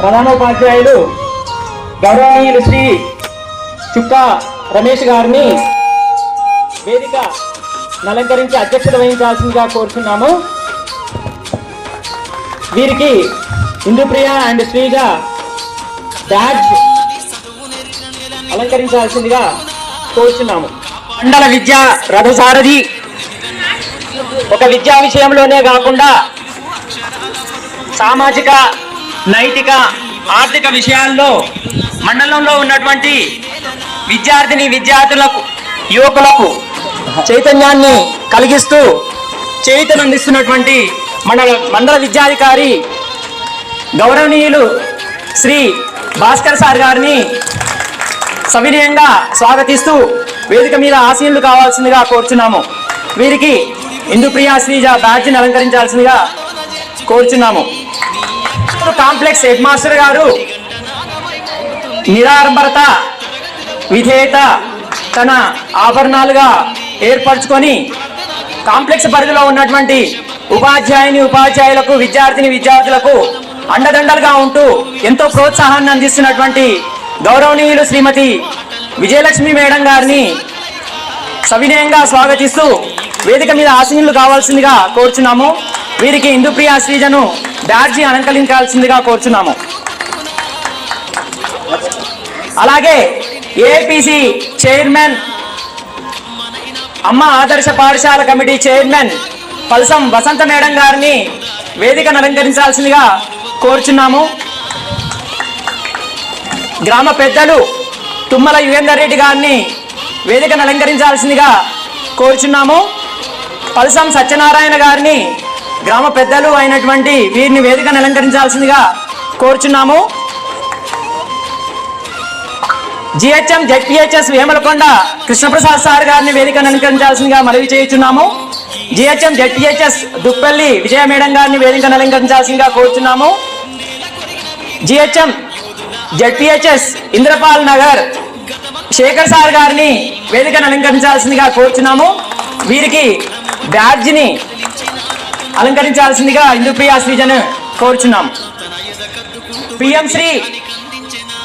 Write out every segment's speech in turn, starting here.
ప్రధానోపాధ్యాయులు గౌరవనీయులు శ్రీ చుక్కా రమేష్ గారిని వేదిక అలంకరించి అధ్యక్షత వహించాల్సిందిగా కోరుతున్నాము. వీరికి ఇందుప్రియ అండ్ శ్రీజ బ్యాడ్జ్ అలంకరించాల్సిందిగా కోరుచున్నాము. మండల విద్యా రథసారథి ఒక విద్యా విషయంలోనే కాకుండా సామాజిక, నైతిక, ఆర్థిక విషయాల్లో మండలంలో ఉన్నటువంటి విద్యార్థులకు, యువకులకు చైతన్యాన్ని కలిగిస్తూ చేయూతనందిస్తున్నటువంటి మండల విద్యాధికారి గౌరవనీయులు శ్రీ భాస్కర్ సార్ గారిని సవినయంగా స్వాగతిస్తూ వేదిక మీద ఆసీనులు కావాల్సిందిగా కోరుచున్నాము. వీరికి ఇందుప్రియ శ్రీజ బ్యాడ్జిని అలంకరించాల్సిందిగా కోరుచున్నాము. కాంప్లెక్స్ హెడ్ మాస్టర్ గారు నిరాడంబరత, విధేయత తన ఆభరణాలుగా ఏర్పరచుకొని కాంప్లెక్స్ పరిధిలో ఉన్నటువంటి ఉపాధ్యాయులకు, విద్యార్థులకు అండదండలుగా ఉంటూ ఎంతో ప్రోత్సాహాన్ని అందిస్తున్నటువంటి గౌరవనీయులు శ్రీమతి విజయలక్ష్మి మేడం గారిని సవినయంగా స్వాగతిస్తూ వేదిక మీద ఆసీనులు కావాల్సిందిగా కోరుచున్నాము. వీరికి ఇందుప్రియ శ్రీజను బ్యాడ్జి అలంకరించాల్సిందిగా కోరుచున్నాము. అలాగే ఏఐపిసి చైర్మన్, అమ్మ ఆదర్శ పాఠశాల కమిటీ చైర్మన్ పల్సం వసంత మేడం గారిని వేదికను అలంకరించాల్సిందిగా కోరుచున్నాము. గ్రామ పెద్దలు తుమ్మల యుగేందర్ రెడ్డి గారిని వేదికను అలంకరించాల్సిందిగా కోరుచున్నాము. పల్సం సత్యనారాయణ గారిని గ్రామ పెద్దలు అయినటువంటి వీరిని వేదికను అలంకరించాల్సిందిగా కోరుచున్నాము. GHM ZPHS Vemalakonda Krishnaprasad sir గారిని వేదికను అలంకరించాల్సిందిగా మనవి చేయుచున్నాము. GHM ZPHS Duppalli Vijaya madam గారిని వేదికను అలంకరించాల్సిందిగా కోరుచున్నాము. GHM ZPHS Indrapal Nagar Shekar sir గారిని వేదికను అలంకరించాల్సిందిగా కోరుచున్నాము. వీరికి బ్యాడ్జిని అలంకరించాల్సిందిగా ఇందుప్రియ శ్రీజను కోరుచున్నాము. పిఎం శ్రీ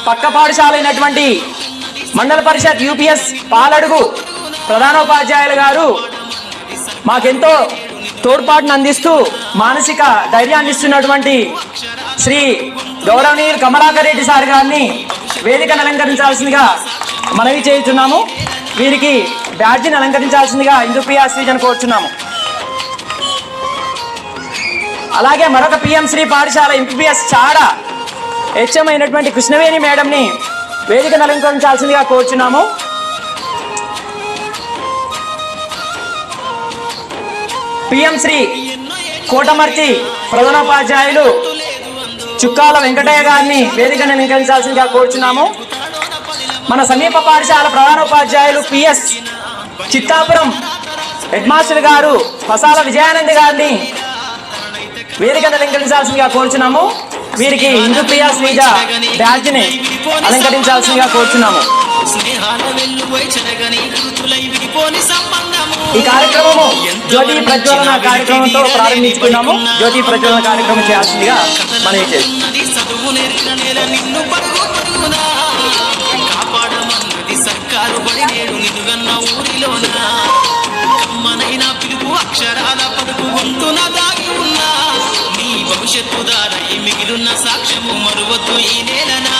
పక్క పాఠశాల అయినటువంటి మండల పరిషత్ యూపీఎస్ పాలడుగు ప్రధానోపాధ్యాయులు గారు మాకెంతో తోడ్పాటును అందిస్తూ మానసిక ధైర్యాన్ని ఇస్తున్నటువంటి శ్రీ గౌరవనీయులు కమలాకర్ రెడ్డి సార్ గారిని వేదికను అలంకరించాల్సిందిగా మనవి చేస్తున్నాము. వీరికి బ్యాడ్జిని అలంకరించాల్సిందిగా ఇందుప్రియ శ్రీజను కోరుచున్నాము. అలాగే మరొక పిఎం శ్రీ పాఠశాల ఎంపీపీఎస్ చాడ హెచ్ఎం అయినటువంటి కృష్ణవేణి మేడంని వేదికను అలంకరించాల్సిందిగా కోరుచున్నాము. పిఎం శ్రీ కోటమర్తి ప్రధానోపాధ్యాయులు చుక్కాల వెంకటయ్య గారిని వేదికను అలంకరించాల్సిందిగా కోరుచున్నాము. మన సమీప పాఠశాల ప్రధానోపాధ్యాయులు పిఎస్ చిత్తాపురం హెడ్ మాస్టర్ గారు పసాల విజయానంద్ గారిని వేదికను అలంకరించాల్సిందిగా కోరుచున్నాము. వీరికి ఇందుప్రియ శ్రీజ బ్యాడ్జిని అలంకరించాల్సిందిగా కోరుచున్నాము. ఈ కార్యక్రమము జ్యోతి ప్రజ్వలన కార్యక్రమంతో ప్రారంభించుకున్నాము. జ్యోతి ప్రజ్వలన కార్యక్రమం చేయాల్సిందిగా మనవి చేస్తున్నాము. భవిష్యత్తు దారై మిగిలిన సాక్ష్యము మరువద్దు ఈ నేలనా.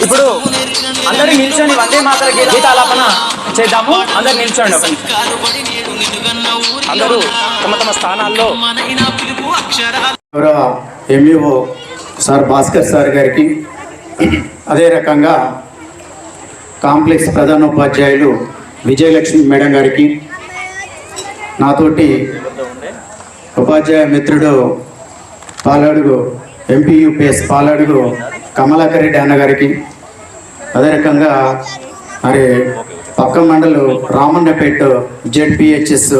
ఇప్పుడు అందరూ నిల్చొని వందే మాతర గీతాలాపన చేద్దాము. అందరు నిల్చోండి. అందరూ తమ తమ స్థానాల్లో. గౌరవ ఎంఈఓ సార్ భాస్కర్ సార్ గారికి, అదే రకంగా కాంప్లెక్స్ ప్రధానోపాధ్యాయులు విజయలక్ష్మి మేడం గారికి, నాతోటి ఉపాధ్యాయ మిత్రుడు పాలడుగు ఎంపీయూపీఎస్ పాలడుగు కమలాకర్ రెడ్డి అన్న గారికి, అదే రకంగా మరి పక్క మండలు రామన్నపేట జెడ్పిహెచ్ఎస్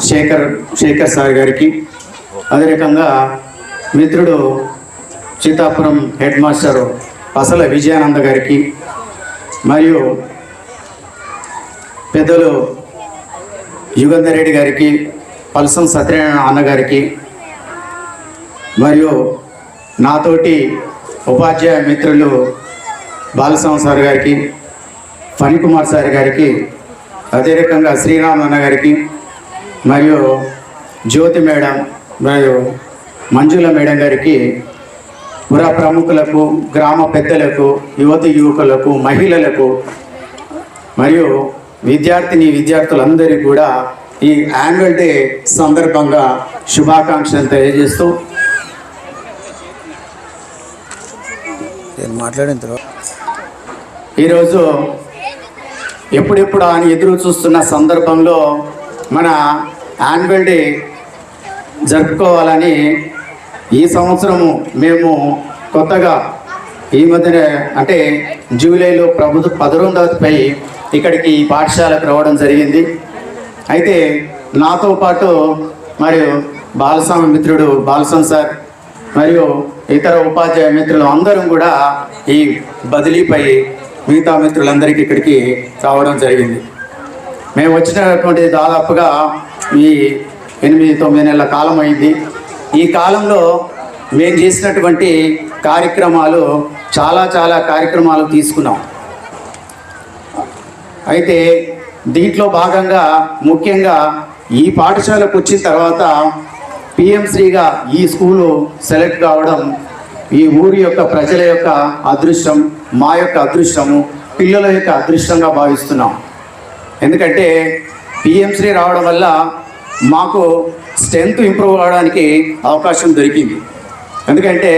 శేఖర్ సార్ గారికి, అదే రకంగా మిత్రుడు సీతాపురం హెడ్ మాస్టర్ అసల విజయానంద గారికి, మరియు పెద్దలు యుగంధర్ రెడ్డి గారికి, పల్సం సత్యనారాయణ అన్నగారికి, మరియు నాతోటి ఉపాధ్యాయ మిత్రులు బాలస్వామి సార్ గారికి, ఫణికుమార్ సార్ గారికి, అదే రకంగా శ్రీరామ్ అన్న గారికి, మరియు జ్యోతి మేడం మరియు మంజుల మేడం గారికి, పుర ప్రముఖులకు, గ్రామ పెద్దలకు, యువకులకు, మహిళలకు మరియు విద్యార్థులందరికీ కూడా ఈ యాన్యువల్ డే సందర్భంగా శుభాకాంక్షలు తెలియజేస్తూ ఈరోజు ఎప్పుడెప్పుడు అని ఎదురు చూస్తున్న సందర్భంలో మన యాన్యువల్ డే జరుపుకోవాలని ఈ సంవత్సరము మేము కొత్తగా ఈ మధ్యనే అంటే జూలైలో ప్రభుత్వ 10వ ఇక్కడికి ఈ పాఠశాలకు రావడం జరిగింది. అయితే నాతో పాటు మరియు బాలస్వామి మిత్రుడు బాలస్వామి సార్ మరియు ఇతర ఉపాధ్యాయ మిత్రులు అందరం కూడా ఈ బదిలీపై మిగతా మిత్రులందరికీ ఇక్కడికి రావడం జరిగింది. మేము వచ్చినటువంటి దాదాపుగా ఈ 8-9 నెలల కాలం అయింది. ఈ కాలంలో మేము చేసినటువంటి కార్యక్రమాలు చాలా కార్యక్రమాలు తీసుకున్నాం. అయితే దీంట్లో భాగంగా ముఖ్యంగా ఈ పాఠశాలకు వచ్చిన తర్వాత పిఎంశ్రీగా ఈ స్కూలు సెలెక్ట్ కావడం ఈ ఊరి యొక్క ప్రజల యొక్క అదృష్టం, మా యొక్క అదృష్టము, పిల్లల యొక్క అదృష్టంగా భావిస్తున్నాం. ఎందుకంటే పిఎంశ్రీ రావడం వల్ల మాకు స్ట్రెంత్ ఇంప్రూవ్ అవడానికి అవకాశం దొరికింది. ఎందుకంటే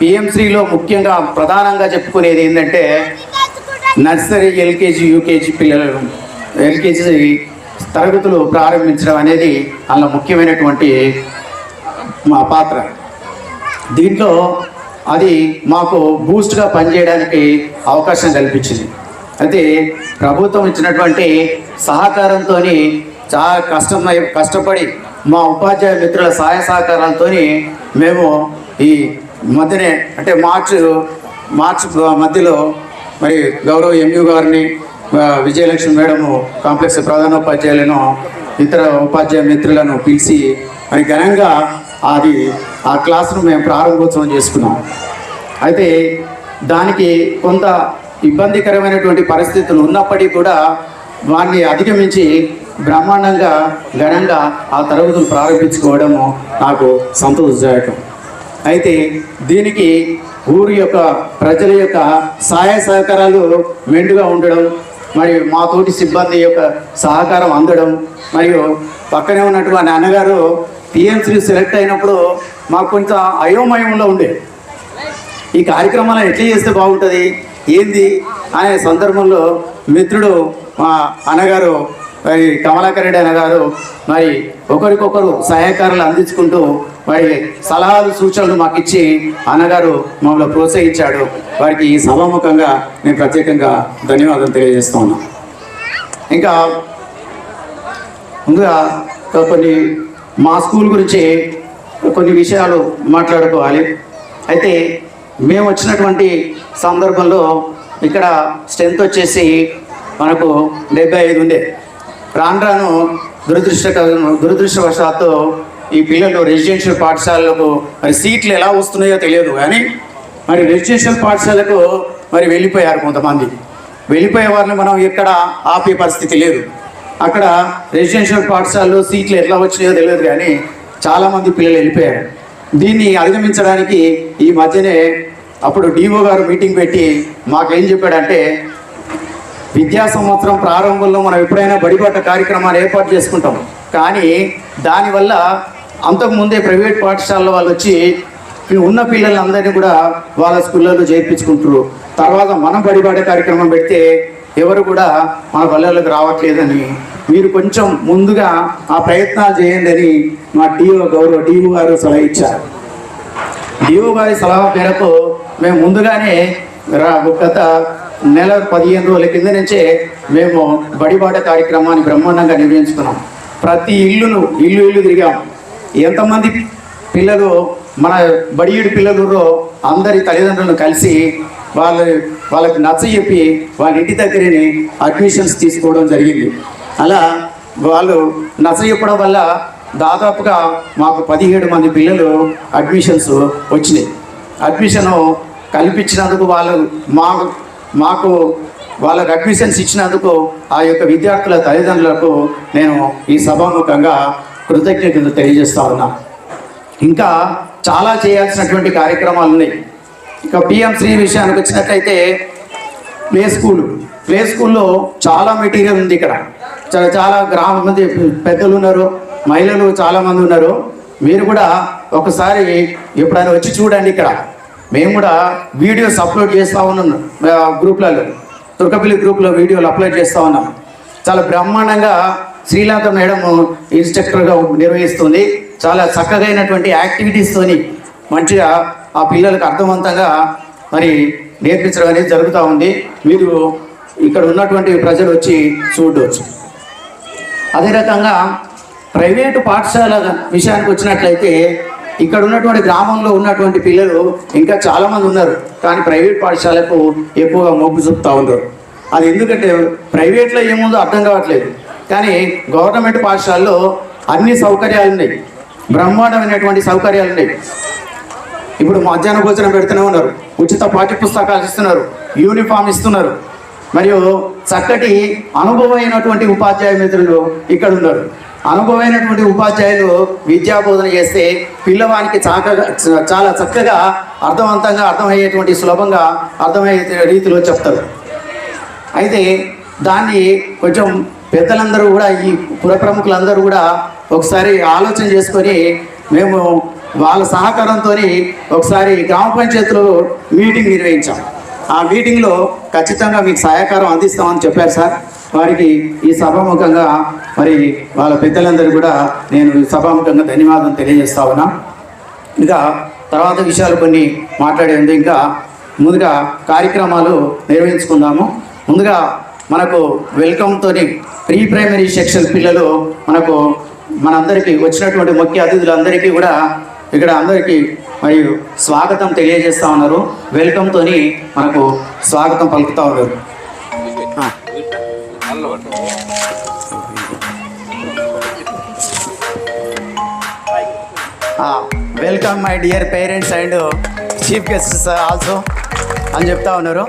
పిఎంశ్రీలో ముఖ్యంగా ప్రధానంగా చెప్పుకునేది ఏంటంటే నర్సరీ, ఎల్కేజీ, యూకేజీ పిల్లలు ఎల్కేజీ తరగతులు ప్రారంభించడం అనేది అందులో ముఖ్యమైనటువంటి మా పాత్ర. దీంట్లో అది మాకు బూస్ట్గా పనిచేయడానికి అవకాశం కల్పించింది. అయితే ప్రభుత్వం ఇచ్చినటువంటి సహకారంతో చాలా కష్టపడి మా ఉపాధ్యాయ మిత్రుల సహాయ సహకారాలతో మేము ఈ మధ్యనే అంటే మార్చ్ మధ్యలో మరి గౌరవ ఎంయూ గారిని, విజయలక్ష్మి మేడము, కాంప్లెక్స్ ప్రధానోపాధ్యాయులను, ఇతర ఉపాధ్యాయ మిత్రులను పిలిచి మరి ఘనంగా ఆ క్లాసును మేము ప్రారంభోత్సవం చేసుకున్నాం. అయితే దానికి కొంత ఇబ్బందికరమైనటువంటి పరిస్థితులు ఉన్నప్పటికీ కూడా వాటిని అధిగమించి బ్రహ్మాండంగా ఘనంగా ఆ తరగతులు ప్రారంభించుకోవడము నాకు సంతోషదాయకం. అయితే దీనికి ఊరి యొక్క ప్రజల యొక్క సహాయ సహకారాలు మెండుగా ఉండడం, మరియు మా తోటి సిబ్బంది యొక్క సహకారం అందడం, మరియు పక్కనే ఉన్నటువంటి అన్నగారు పిఎంసీ సెలెక్ట్ అయినప్పుడు మాకు కొంత అయోమయంలో ఉండే ఈ కార్యక్రమాలను ఎట్లా చేస్తే బాగుంటుంది ఏంది అనే సందర్భంలో మిత్రుడు మా అన్నగారు మరి కమలాకర్ రెడ్డి అన్నగారు మరి ఒకరికొకరు సహాయకారాలు అందించుకుంటూ మరి సలహాలు సూచనలు మాకు ఇచ్చి అన్నగారు మమ్మల్ని ప్రోత్సహించాడు. వారికి ఈ సభాముఖంగా నేను ప్రత్యేకంగా ధన్యవాదాలు తెలియజేస్తూ ఉన్నాను. ఇంకా ముందుగా కొన్ని మా స్కూల్ గురించి కొన్ని విషయాలు మాట్లాడుకోవాలి. అయితే మేము వచ్చినటువంటి సందర్భంలో ఇక్కడ స్ట్రెంత్ వచ్చేసి మనకు 75 ఉండే. రాను దురదృష్టవశాత్తు ఈ పిల్లలు రెసిడెన్షియల్ పాఠశాలకు మరి సీట్లు ఎలా వస్తున్నాయో తెలియదు, కానీ మరి రెసిడెన్షియల్ పాఠశాలకు మరి వెళ్ళిపోయారు కొంతమంది. వెళ్ళిపోయే వారిని మనం ఎక్కడ ఆపే పరిస్థితి లేదు. అక్కడ రెసిడెన్షియల్ పాఠశాలలో సీట్లు ఎట్లా వచ్చినాయో తెలియదు, కానీ చాలామంది పిల్లలు వెళ్ళిపోయారు. దీన్ని అధిగమించడానికి ఈ మధ్యనే అప్పుడు డిఓ గారు మీటింగ్ పెట్టి మాకేం చెప్పాడంటే, విద్యా సంవత్సరం ప్రారంభంలో మనం ఎప్పుడైనా బడిబాట కార్యక్రమాలు ఏర్పాటు చేసుకుంటాం, కానీ దానివల్ల అంతకుముందే ప్రైవేట్ పాఠశాలలో వాళ్ళు వచ్చి ఉన్న పిల్లలందరినీ కూడా వాళ్ళ స్కూళ్ళలో చేర్పించుకుంటారు. తర్వాత మనం బడిబాట కార్యక్రమం పెడితే ఎవరు కూడా మన పల్లెలకు రావట్లేదని, మీరు కొంచెం ముందుగా ఆ ప్రయత్నాలు చేయండి అని మా గౌరవ డిఓ గారు సలహా ఇచ్చారు. డిఓ గారి సలహా మేరకు మేము ముందుగానే గత నెల 15 రోజుల కింద నుంచే మేము బడిబాట కార్యక్రమాన్ని బ్రహ్మాండంగా నిర్వహించుకున్నాం. ప్రతి ఇల్లు తిరిగాం. ఎంతమంది పిల్లలు మన బడియుడి పిల్లలు అందరి తల్లిదండ్రులను కలిసి వాళ్ళకి నచ్చజెప్పి వాళ్ళ ఇంటి దగ్గరని అడ్మిషన్స్ తీసుకోవడం జరిగింది. అలా వాళ్ళు నచ్చజెప్పడం వల్ల దాదాపుగా మాకు 17 మంది పిల్లలు అడ్మిషన్స్ వచ్చినాయి. అడ్మిషను కల్పించినందుకు మాకు వాళ్ళకు అడ్మిషన్స్ ఇచ్చినందుకు ఆ యొక్క విద్యార్థుల తల్లిదండ్రులకు నేను ఈ సభాముఖంగా కృతజ్ఞతలు తెలియజేస్తా ఉన్నా. ఇంకా చాలా చేయాల్సినటువంటి కార్యక్రమాలు ఉన్నాయి. ఇక పిఎం శ్రీ విషయానికి వచ్చినట్లయితే ప్లే స్కూల్లో చాలా మెటీరియల్ ఉంది. ఇక్కడ చాలా గ్రామం మంది పెద్దలు ఉన్నారు, మహిళలు చాలామంది ఉన్నారు. మీరు కూడా ఒకసారి ఎప్పుడైనా వచ్చి చూడండి. ఇక్కడ మేము కూడా వీడియోస్ అప్లోడ్ చేస్తూ ఉన్నాం గ్రూప్లలో, తుర్కపల్లి గ్రూప్లో వీడియోలు అప్లోడ్ చేస్తూ ఉన్నాం. చాలా బ్రహ్మాండంగా శ్రీలంక మేడం ఇన్స్ట్రక్టర్గా నిర్వహిస్తుంది. చాలా చక్కగైనటువంటి యాక్టివిటీస్తోని మంచిగా ఆ పిల్లలకు అర్థవంతంగా మరి నేర్పించడం అనేది జరుగుతూ ఉంది. మీరు ఇక్కడ ఉన్నటువంటి ప్రజలు వచ్చి చూడవచ్చు. అదే రకంగా ప్రైవేటు పాఠశాల విషయానికి వచ్చినట్లయితే ఇక్కడ ఉన్నటువంటి గ్రామంలో ఉన్నటువంటి పిల్లలు ఇంకా చాలామంది ఉన్నారు, కానీ ప్రైవేట్ పాఠశాలకు ఎక్కువగా మొగ్గు చూపుతూ ఉన్నారు. అది ఎందుకంటే ప్రైవేట్లో ఏముందో అర్థం కావట్లేదు, కానీ గవర్నమెంట్ పాఠశాలలో అన్ని సౌకర్యాలు ఉన్నాయి, బ్రహ్మాండమైనటువంటి సౌకర్యాలు ఉన్నాయి. ఇప్పుడు మధ్యాహ్న భోజనం పెడుతూనే ఉన్నారు, ఉచిత పాఠ్య పుస్తకాలు ఇస్తున్నారు, యూనిఫామ్ ఇస్తున్నారు, మరియు చక్కటి అనుభవమైనటువంటి ఉపాధ్యాయ మిత్రులు ఇక్కడ ఉన్నారు. అనుభవమైనటువంటి ఉపాధ్యాయులు విద్యాబోధన చేస్తే పిల్లవానికి చాలా చక్కగా అర్థవంతంగా అర్థమయ్యేటువంటి సులభంగా అర్థమయ్యే రీతిలో చెప్తారు. అయితే దాన్ని కొంచెం పెద్దలందరూ కూడా ఈ పుర ప్రముఖులందరూ కూడా ఒకసారి ఆలోచన చేసుకొని మేము వాళ్ళ సహకారంతో ఒకసారి గ్రామ పంచాయతీలో మీటింగ్ నిర్వహించాం. ఆ మీటింగ్లో ఖచ్చితంగా మీకు సహకారం అందిస్తామని చెప్పారు సార్. వారికి ఈ సభాముఖంగా మరి వాళ్ళ పెద్దలందరూ కూడా నేను సభాముఖంగా ధన్యవాదం తెలియజేస్తా ఉన్నా. ఇంకా తర్వాత విషయాలు కొన్ని మాట్లాడేందుకు ఇంకా ముందుగా కార్యక్రమాలు నిర్వహించుకుందాము. ముందుగా మనకు వెల్కమ్తో ప్రీ ప్రైమరీ సెక్షన్ పిల్లలు మనందరికీ వచ్చినటువంటి ముఖ్య అతిథులందరికీ కూడా ఇక్కడ అందరికీ మరియు స్వాగతం తెలియజేస్తూ ఉన్నారు. వెల్కమ్తో మనకు స్వాగతం పలుకుతూ ఉన్నారు. Welcome my dear parents and chief guests also అని చెప్తా ఉన్నారు.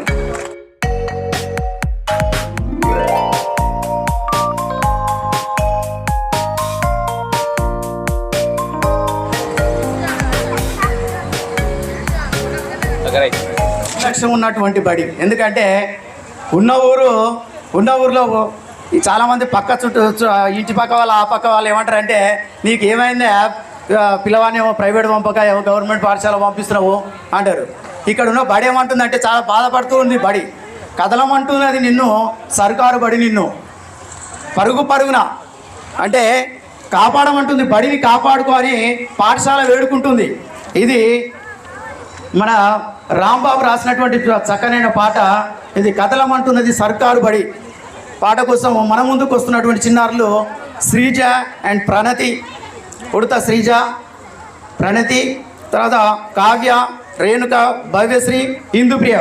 లక్ష్యం ఉన్నటువంటి బడి, ఎందుకంటే ఉన్న ఊరిలో చాలామంది ఇంటి పక్క వాళ్ళు ఆ పక్క వాళ్ళు ఏమంటారంటే నీకు ఏమైంది పిల్లవాడిని ఏమో ప్రైవేట్ పంపక ఏమో గవర్నమెంట్ పాఠశాల పంపిస్తున్నావు అంటారు. ఇక్కడ ఉన్న బడి ఏమంటుందంటే చాలా బాధపడుతూ ఉంది. బడి కదలమంటున్నది నిన్ను, సర్కారు బడి నిన్ను పరుగున అంటే కాపాడమంటుంది. బడిని కాపాడుకొని పాఠశాల వేడుకుంటుంది. ఇది మన రాంబాబు రాసినటువంటి చక్కనైన పాట. ఇది కదలమంటున్నది సర్కారు బడి పాట కోసం మన ముందుకు వస్తున్నటువంటి చిన్నారులు శ్రీజ అండ్ ప్రణతి, ఉడత శ్రీజ, ప్రణతి, తర్వాత కావ్య, రేణుక, భవ్యశ్రీ, ఇందుప్రియ.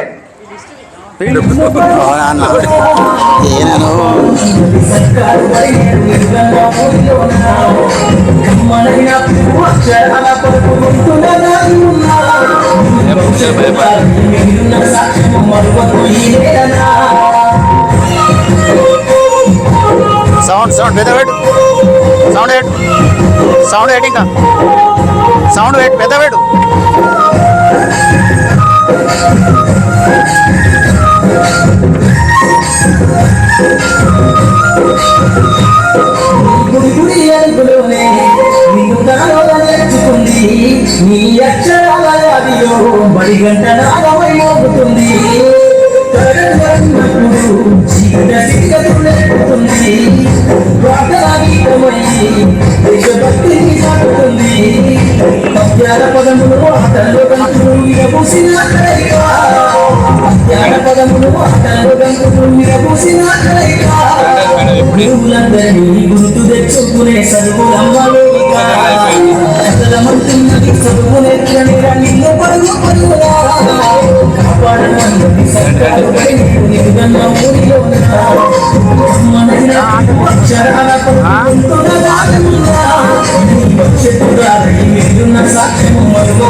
సౌండ్ పెద్దవేడు, సౌండ్ వేట్ ఇంకా సౌండ్ వేట్ పెద్దవేడు. నీ అక్షరాలయో బడి గంట నాగమై మోగుతుంది. దేశభక్తిని సాగుతుంది. పద్యాల పదములు ఆటల్లో కంటులు ఇరబూసిన పదములు ఆటలు గంతులు నిరబూసిన గురువులందరినీ గుర్తు తెచ్చుకునే చదువులమ్మలేక మంటున్నది చదువునెట్లని నిన్ను పరుగు పరుగులా కాపాడమన్నది సర్కారు నిలుగన్న ఊరిలో అక్షరాల భవిష్యత్తున్న సాక్ష్యము మరుగు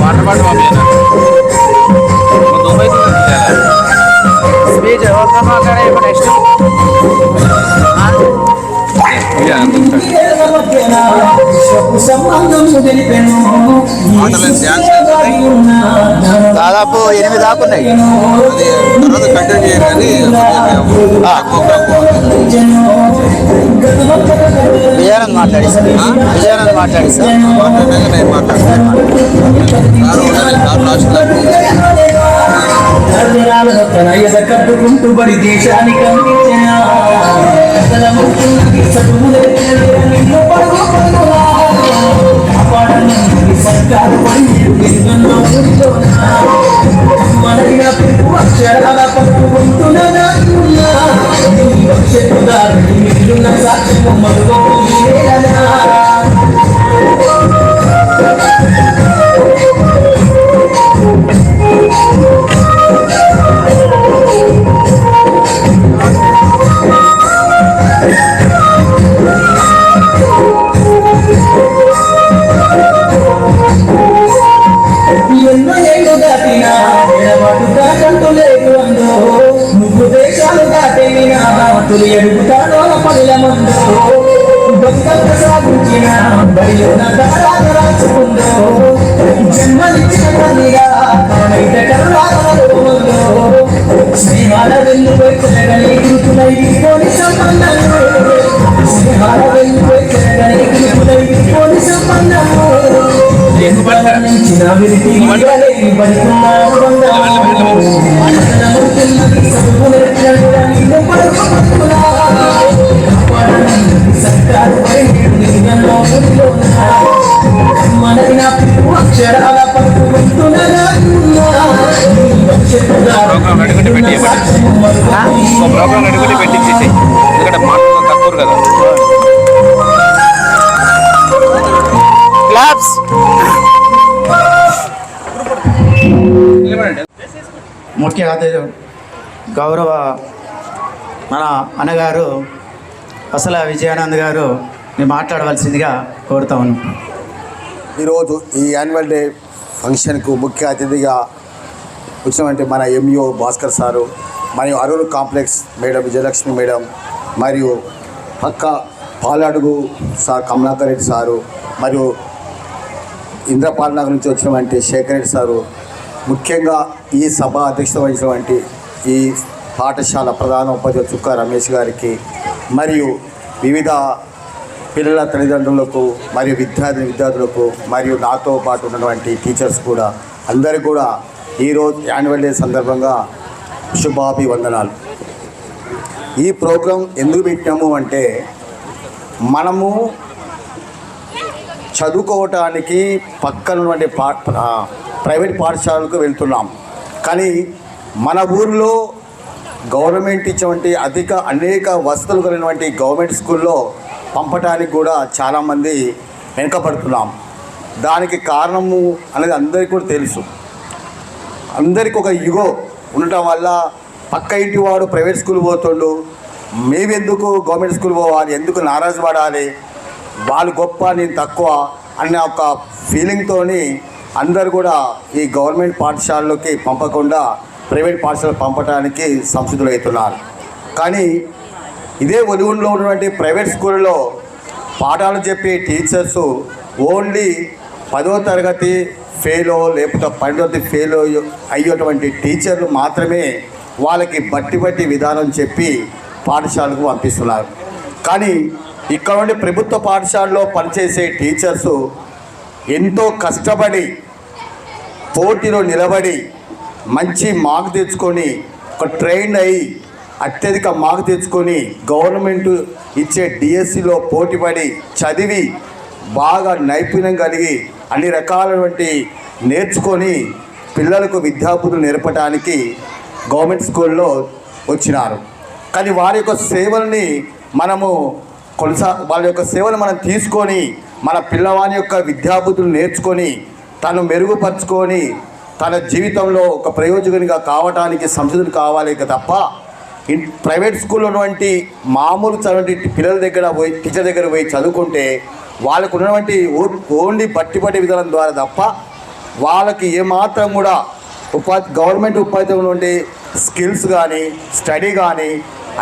వాటర్ బాటిల్ పంపించాను స్పీచ్ ఎవరితో మాట్లాడే ఇప్పుడు నెక్స్ట్ దాదాపు 8 దాకున్నాయి. తర్వాత కంటిన్యూ చేయాలి. విజయానంద్ మాట్లాడి సార్ నేను మాట్లాడతాను. కట్టుకుంటూ బడి దేశానికి అందించిన సర్కారు అక్షరాల పట్టుకుంటున్నా భవిష్యత్తున్న సాక్ష్యము మరుగు ఎన్నో ఏళ్ళు దాటినా ఎడబాటు దాటంటూ లేదు అందో నువ్వు దేశాలు దాటేనా తొలి అడుగుతాడో పనుల మందో దొంగలు సాగించిన బడిలోన దారాలు రాసుకుందో జన్మనిచ్చిన తల్లిగా తానైతే కరుణాలో స్నేహాల వెన్నుపై తిరగని కృతులై పోని సంబంధాలు స్నేహాల వెన్నుపై తిరగని కృతులై పోని సంబంధాలు అక్షరాల ప్రోగ్రామ్ అడుగుంటే పెట్టి ప్రోగ్రామ్ అడుగుంటే పెట్టించేసి ఎందుకంటే మాట్లాడడం తక్కువ కదా. క్లాప్స్. ముఖ్య అతిథి గౌరవ మన అన్నగారు అసలు విజయానంద్ గారు నేను మాట్లాడవలసిందిగా కోరుతా ఉన్నాను. ఈరోజు ఈ యాన్యువల్ డే ఫంక్షన్కు ముఖ్య అతిథిగా వచ్చినటువంటి మన ఎంఈఓ భాస్కర్ సారు మరియు Arun complex madam Vijayalakshmi madam మరియు పక్క పాలడుగు సార్ కమలాకర్ రెడ్డి సారు మరియు ఇంద్రపాలనగర్ నుంచి వచ్చినటువంటి శేఖర్ రెడ్డి సారు, ముఖ్యంగా ఈ సభ అధ్యక్షత వహించినటువంటి ఈ పాఠశాల ప్రధాన ఉపాధ్యాయులు చుక్కా రమేష్ గారికి మరియు వివిధ పిల్లల తల్లిదండ్రులకు మరియు విద్యార్థులకు మరియు నాతో పాటు ఉన్నటువంటి టీచర్స్ కూడా అందరికీ కూడా ఈరోజు యాన్యువల్ డే సందర్భంగా శుభాభివందనాలు. ఈ ప్రోగ్రాం ఎందుకు పెట్టాము అంటే మనము చదువుకోవటానికి పక్కన ఉన్నటువంటి ప్రైవేట్ పాఠశాలకు వెళ్తున్నాం, కానీ మన ఊరిలో గవర్నమెంట్ ఇచ్చినటువంటి అనేక వసతులు కలిగినటువంటి గవర్నమెంట్ స్కూల్లో పంపడానికి కూడా చాలామంది వెనుకబడుతున్నాం. దానికి కారణము అనేది అందరికీ కూడా తెలుసు. అందరికీ ఒక ఈగో ఉండటం వల్ల పక్క ఇంటి వాడు ప్రైవేట్ స్కూల్ పోతుండు, మేమెందుకు గవర్నమెంట్ స్కూల్ పోవాలి, ఎందుకు నారాజు పడాలి, వాళ్ళు గొప్ప నేను తక్కువ అనే ఒక ఫీలింగ్తో అందరు కూడా ఈ గవర్నమెంట్ పాఠశాలలోకి పంపకుండా ప్రైవేట్ పాఠశాలకు పంపడానికి సంసిద్ధులవుతున్నారు. కానీ ఇదే ఒలిగుండలో ఉన్నటువంటి ప్రైవేట్ స్కూల్లో పాఠాలు చెప్పే టీచర్సు ఓన్లీ 10వ తరగతి ఫెయిలో లేకపోతే 12వ తరగతి ఫెయిల్ అయ్యేటువంటి టీచర్లు మాత్రమే వాళ్ళకి బట్టి విధానం చెప్పి పాఠశాలకు పంపిస్తున్నారు. కానీ ఇక్కడ నుండి ప్రభుత్వ పాఠశాలలో పనిచేసే టీచర్సు ఎంతో కష్టపడి పోటీలో నిలబడి మంచి మార్క్ తెచ్చుకొని ఒక ట్రైన్ అయ్యి అత్యధిక మార్కు తెచ్చుకొని గవర్నమెంట్ ఇచ్చే డిఎస్సిలో పోటీపడి చదివి బాగా నైపుణ్యం కలిగి అన్ని రకాలైనటువంటి నేర్చుకొని పిల్లలకు విద్యాబుద్ధులు నేర్పడానికి గవర్నమెంట్ స్కూల్లో వచ్చినారు. కానీ వారి యొక్క సేవల్ని మనము వాళ్ళ యొక్క సేవలు మనం తీసుకొని మన పిల్లవాని యొక్క విద్యాబుద్ధులు నేర్చుకొని తను మెరుగుపరుచుకొని తన జీవితంలో ఒక ప్రయోజకునిగా కావడానికి సంసిద్ధులు కావాలి తప్ప ప్రైవేట్ స్కూల్లో ఉన్నటువంటి మామూలు చదివే పిల్లల దగ్గర పోయి టీచర్ దగ్గర పోయి చదువుకుంటే వాళ్ళకు ఉన్నటువంటి ఓన్లీ బట్టి విధానం ద్వారా తప్ప వాళ్ళకి ఏమాత్రం కూడా గవర్నమెంట్ ఉపాధితో ఉన్నటువంటి స్కిల్స్ కానీ స్టడీ కానీ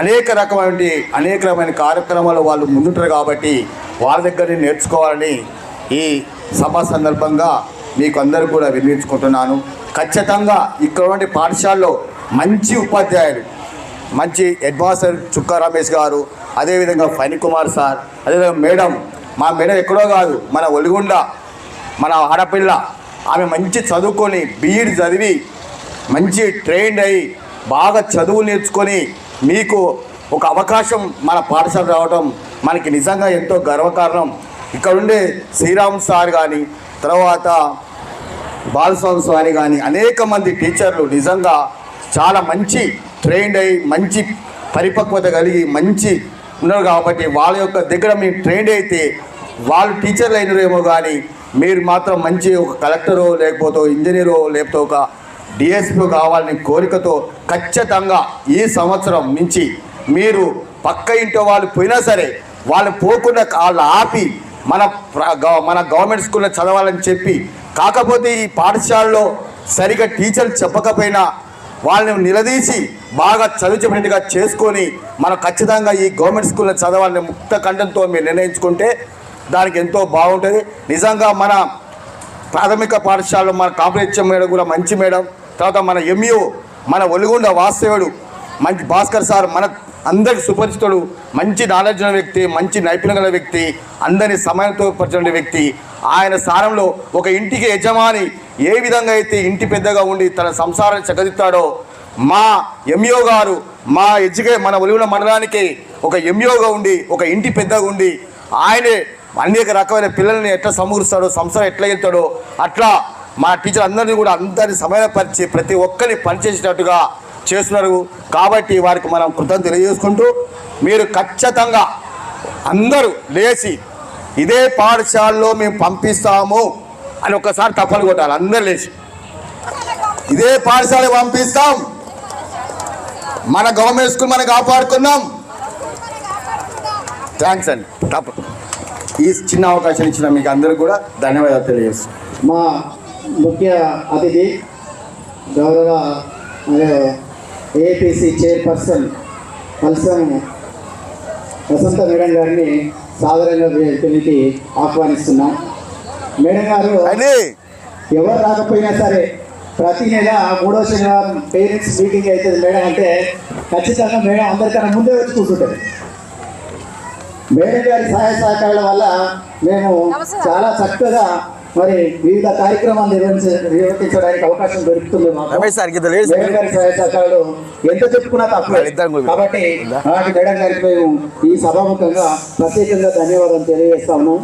అనేక రకమైన కార్యక్రమాలు వాళ్ళు ముందుంటారు. కాబట్టి వాళ్ళ దగ్గర నేర్చుకోవాలని ఈ సభ సందర్భంగా మీకు అందరూ కూడా వినియోగించుకుంటున్నాను. ఖచ్చితంగా ఇక్కడ పాఠశాలలో మంచి ఉపాధ్యాయులు, మంచి హెడ్ మాస్టర్ చుక్కా రమేష్ గారు, అదేవిధంగా ఫణి కుమార్ సార్, అదేవిధంగా మేడం, మా మేడం ఎక్కడో కాదు మన ఒలిగొండ, మన ఆడపిల్ల. ఆమె మంచి చదువుకొని బీఈడి చదివి మంచి ట్రైన్డ్ అయ్యి బాగా చదువు నేర్చుకొని మీకు ఒక అవకాశం మన పాఠశాల రావడం మనకి నిజంగా ఎంతో గర్వకారణం. ఇక్కడ ఉండే శ్రీరామ్ సార్ కానీ, తర్వాత బాలస్వామి స్వామి కానీ అనేక మంది టీచర్లు నిజంగా చాలా మంచి ట్రైన్డ్ అయ్యి మంచి పరిపక్వత కలిగి మంచి ఉన్నారు. కాబట్టి వాళ్ళ యొక్క దగ్గర మీరు ట్రైన్డ్ అయితే వాళ్ళు టీచర్లు అయినరేమో కానీ మీరు మాత్రం మంచి ఒక కలెక్టరో లేకపోతే ఇంజనీరో లేకపోతే ఒక డిఎస్పీ కావాలని కోరికతో ఖచ్చితంగా ఈ సంవత్సరం నుంచి మీరు పక్క ఇంట్లో వాళ్ళు పోయినా సరే వాళ్ళు పోకుండా వాళ్ళు ఆపి మన గవర్నమెంట్ స్కూల్లో చదవాలని చెప్పి, కాకపోతే ఈ పాఠశాలలో సరిగా టీచర్లు చెప్పకపోయినా వాళ్ళని నిలదీసి బాగా చదువు చెప్పినట్టుగా చేసుకొని మనం ఖచ్చితంగా ఈ గవర్నమెంట్ స్కూల్లో చదవాలని ముక్త కంఠంతో మీరు నిర్ణయించుకుంటే దానికి ఎంతో బాగుంటుంది. నిజంగా మన ప్రాథమిక పాఠశాలలో మన కాంప్లెక్స్ మేడం కూడా మంచి మేడం, తర్వాత మన ఎంఈఓ మన ఒలిగొండ వాస్తవుడు మంచి భాస్కర్ సార్ మన అందరికి సుపరిచితుడు, మంచి నాలెడ్జ్ ఉన్న వ్యక్తి, మంచి నైపుణ్యం గల వ్యక్తి, అందరినీ సమయంతో పరిచిన వ్యక్తి. ఆయన స్థానంలో ఒక ఇంటికి యజమాని ఏ విధంగా అయితే ఇంటి పెద్దగా ఉండి తన సంసారాన్ని చక్కదిస్తాడో మా ఎంఈఓ గారు మన ఒలిగొండ మండలానికి ఒక ఎంఈఓగా ఉండి ఒక ఇంటి పెద్దగా ఉండి ఆయనే అనేక రకమైన పిల్లల్ని ఎట్లా సమకూరుస్తాడో సంసారం ఎట్లా వెళ్తాడో అట్లా మా టీచర్ అందరినీ కూడా అందరినీ సమయపరిచి ప్రతి ఒక్కరిని పనిచేసేటట్టుగా చేస్తున్నారు. కాబట్టి వారికి మనం కృతజ్ఞతలు తెలియజేసుకుంటూ మీరు ఖచ్చితంగా అందరూ లేచి ఇదే పాఠశాలలో మేము పంపిస్తాము అని ఒక్కసారి తప్పలు కొట్టాలి. అందరూ లేచి ఇదే పాఠశాల పంపిస్తాం, మన గవర్నమెంట్ స్కూల్ మనం కాపాడుకుందాం. థ్యాంక్స్ అండి. తప్ప ఈ చిన్న అవకాశం ఇచ్చిన మీకు అందరూ కూడా ధన్యవాదాలు తెలియజేస్తాం. మా ముఖ్య అతిథి గౌరవ ఏపీసీ చైర్పర్సన్ పల్సం వసంత మేడం గారిని సాధారణంగా పెళ్లికి ఆహ్వానిస్తున్నాం. మేడం గారు ఎవరు రాకపోయినా సరే ప్రతి నెల 3వ శనివారం పేరెంట్స్ మీటింగ్ అవుతుంది మేడం అంటే ఖచ్చితంగా మేడం అందరికన్నా ముందే వచ్చి కూర్చుంటుంది. మేడం గారి సహాయ సహకారాల వల్ల మేము చాలా చక్కగా మరి వివిధ కార్యక్రమాలు నిర్వహించడానికి అవకాశం దొరుకుతుంది. మేడం గారి సహాయ సహకారాలు ఎంత చెప్పుకున్నా తక్కువ. కాబట్టి మేడం గారికి మేము ఈ సభాముఖంగా ప్రత్యేకంగా ధన్యవాదాలు తెలియజేస్తా ఉన్నాం.